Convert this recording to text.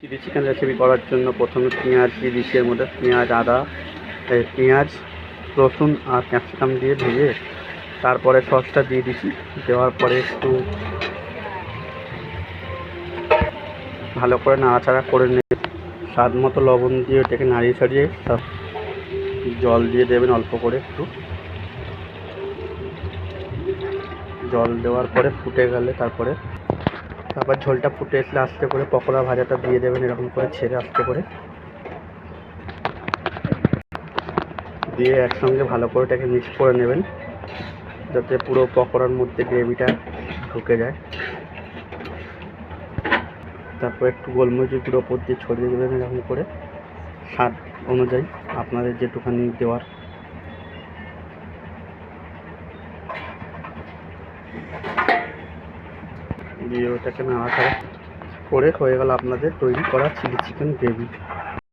Chilli chicken recipe করার জন্য প্রথমে পেঁয়াজ দিয়ে দিচ্ছি, এর মধ্যে পেঁয়াজ, আদা, পেঁয়াজ, রসুন আর ক্যাপসিকাম দিয়ে ভেজে তারপরে সসটা দিয়ে দিচ্ছি। দেওয়ার পরে একটু ভালো করে নাড়াচাড়া করে নিয়ে স্বাদ মতো লবণ দিয়ে এটাকে নাড়িয়ে ছাড়িয়ে জল দিয়ে দেবেন অল্প করে। একটু জল দেওয়ার পরে ফুটে গেলে তারপর ঝোলটা ফুটে আসলে আস্তে করে পকোড়া ভাজাটা দিয়ে দেবেন, এরকম করে ছেড়ে আস্তে করে দিয়ে একসঙ্গে ভালো করে এটাকে মিক্স করে নেবেন যাতে পুরো পকোড়ার মধ্যে গ্রেভিটা ঢুকে যায়। তারপর একটু গোলমরিচের গুঁড়ো ওপর দিয়ে ছড়িয়ে দেবেন এরকম করে, স্বাদ অনুযায়ী আপনাদের যেটুখানি দেওয়ার। দিয়ে ওটাকে নাড়াচাড়া করে হয়ে গেল আপনাদের তৈরি করা চিলি চিকেন গ্রেভি।